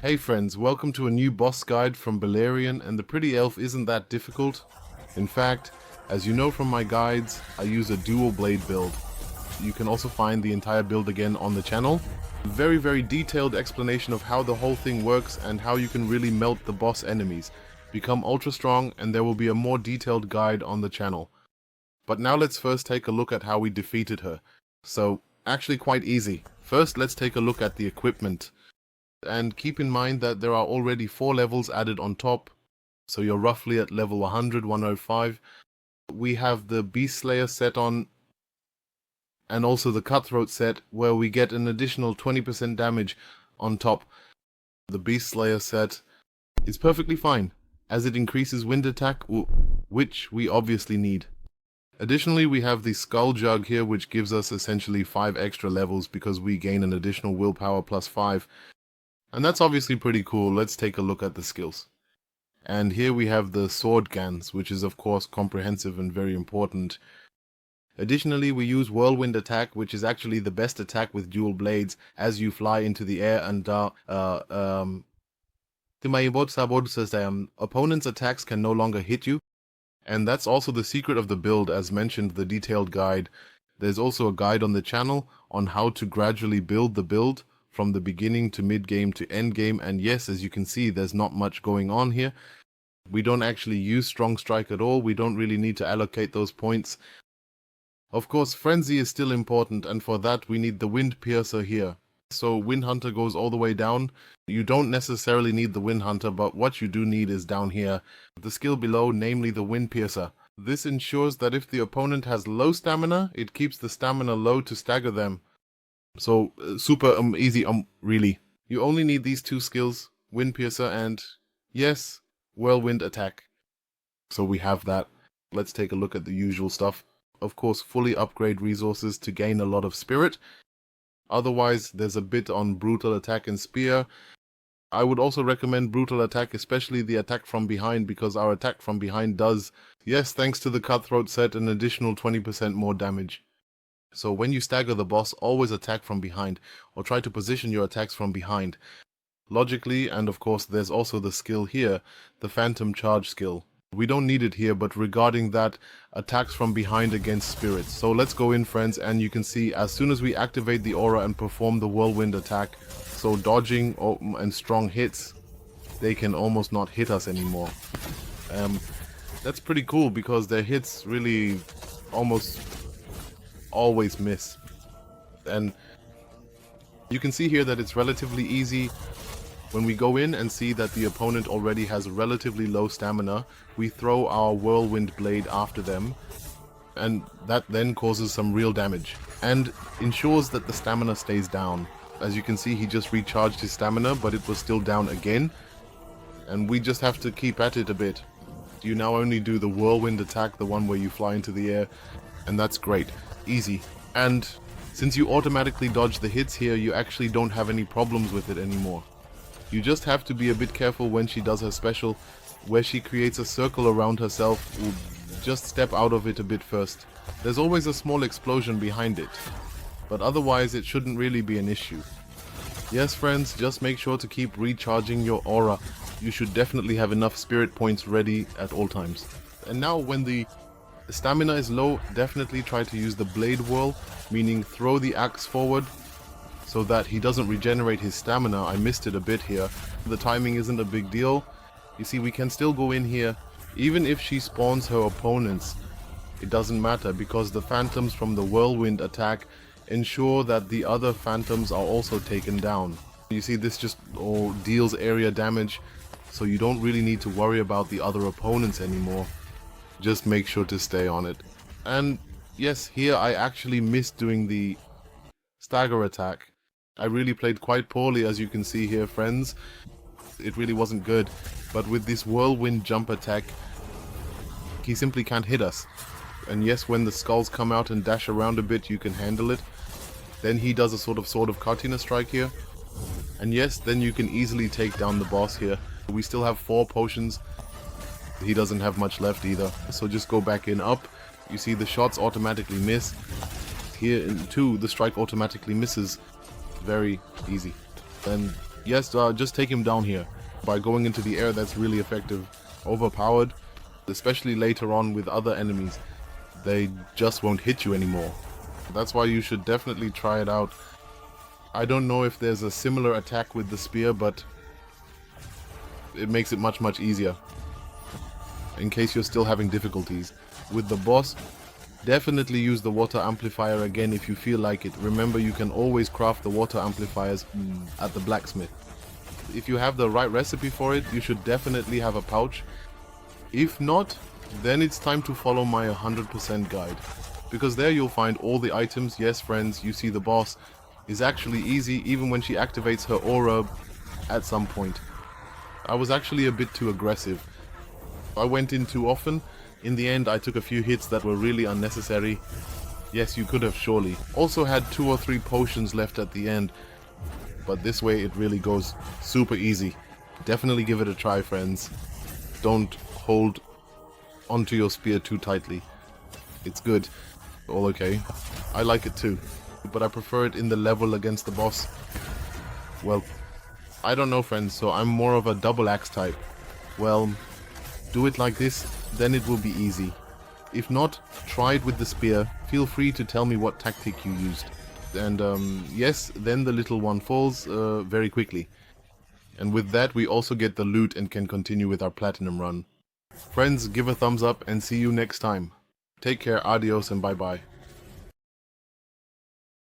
Hey friends, welcome to a new boss guide from Bellerian, and the pretty elf isn't that difficult. In fact, as you know from my guides, I use a dual blade build. You can also find the entire build again on the channel. Very detailed explanation of how the whole thing works and how you can really melt the boss enemies. Become ultra strong, and there will be a more detailed guide on the channel. But now let's first take a look at how we defeated her. So, actually quite easy. First let's take a look at the equipment. And keep in mind that there are already 4 levels added on top, so you're roughly at level 100, 105. We have the Beast Slayer set on, and also the Cutthroat set, where we get an additional 20% damage on top. The Beast Slayer set is perfectly fine, as it increases wind attack, which we obviously need. Additionally, we have the Skull Jug here, which gives us essentially 5 extra levels because we gain an additional willpower plus 5. And that's obviously pretty cool. Let's take a look at the skills. And here we have the Sword Gans, which is of course comprehensive and very important. Additionally, we use Whirlwind Attack, which is actually the best attack with dual blades as you fly into the air, and opponent's attacks can no longer hit you. And that's also the secret of the build, as mentioned, the detailed guide. There's also a guide on the channel on how to gradually build the build from the beginning to mid-game to end-game, and yes, as you can see, there's not much going on here. We don't actually use Strong Strike at all. We don't really need to allocate those points. Of course, Frenzy is still important, and for that we need the Wind Piercer here. So Wind Hunter goes all the way down. You don't necessarily need the Wind Hunter, but what you do need is down here, the skill below, namely the Wind Piercer. This ensures that if the opponent has low stamina, it keeps the stamina low to stagger them. So, super easy, really. You only need these 2 skills, Wind Piercer and, yes, Whirlwind Attack. So we have that. Let's take a look at the usual stuff. Of course, fully upgrade resources to gain a lot of spirit. Otherwise, there's a bit on Brutal Attack and Spear. I would also recommend Brutal Attack, especially the attack from behind, because our attack from behind does, yes, thanks to the Cutthroat set, an additional 20% more damage. So when you stagger the boss, always attack from behind, or try to position your attacks from behind. Logically, and of course there's also the skill here, the Phantom Charge skill. We don't need it here, but regarding that, attacks from behind against spirits. So let's go in, friends, and you can see as soon as we activate the aura and perform the Whirlwind Attack, so dodging and strong hits, they can almost not hit us anymore. That's pretty cool because their hits really almost always miss. And you can see here that it's relatively easy. When we go in and see that the opponent already has relatively low stamina, we throw our Whirlwind Blade after them, and that then causes some real damage and ensures that the stamina stays down. As you can see, he just recharged his stamina, but it was still down again, and we just have to keep at it a bit. You now only do the Whirlwind Attack, the one where you fly into the air, and that's great. Easy. And since you automatically dodge the hits here, you actually don't have any problems with it anymore. You just have to be a bit careful when she does her special, where she creates a circle around herself. Just step out of it a bit first. There's always a small explosion behind it, but otherwise it shouldn't really be an issue. Yes, friends, just make sure to keep recharging your aura. You should definitely have enough spirit points ready at all times. And now when the stamina is low, definitely try to use the Blade Whirl, meaning throw the axe forward so that he doesn't regenerate his stamina. I missed it a bit here. The timing isn't a big deal. You see, we can still go in here. Even if she spawns her opponents, it doesn't matter because the phantoms from the Whirlwind Attack ensure that the other phantoms are also taken down. You see, this just deals area damage, so you don't really need to worry about the other opponents anymore. Just make sure to stay on it. And yes, here I actually missed doing the stagger attack. I really played quite poorly, as you can see here, friends. It really wasn't good. But with this Whirlwind Jump attack, he simply can't hit us. And yes, when the skulls come out and dash around a bit, you can handle it. Then he does a sort of Sword of Cartina strike here. And yes, then you can easily take down the boss here. We still have 4 potions. He doesn't have much left either, so just go back in up. You see the shots automatically miss. Here in 2, the strike automatically misses. Very easy. Then Yes, just take him down here. By going into the air, that's really effective. Overpowered, especially later on with other enemies. They just won't hit you anymore. That's why you should definitely try it out. I don't know if there's a similar attack with the spear, but it makes it much easier. In case you're still having difficulties. With the boss, definitely use the water amplifier again if you feel like it. Remember, you can always craft the water amplifiers at the blacksmith. If you have the right recipe for it, you should definitely have a pouch. If not, then it's time to follow my 100% guide. Because there you'll find all the items. Yes, friends, you see the boss is actually easy even when she activates her aura at some point. I was actually a bit too aggressive. I went in too often. In the end, I took a few hits that were really unnecessary. Yes, you could have surely. Also had 2 or 3 potions left at the end. But this way it really goes super easy. Definitely give it a try, friends. Don't hold onto your spear too tightly. It's good. All okay. I like it too. But I prefer it in the level against the boss. Well, I don't know, friends, so I'm more of a double axe type. Well, do it like this, then it will be easy. If not, try it with the spear. Feel free to tell me what tactic you used. And yes, then the little one falls very quickly. And with that we also get the loot and can continue with our platinum run. Friends, give a thumbs up and see you next time. Take care, adios and bye bye.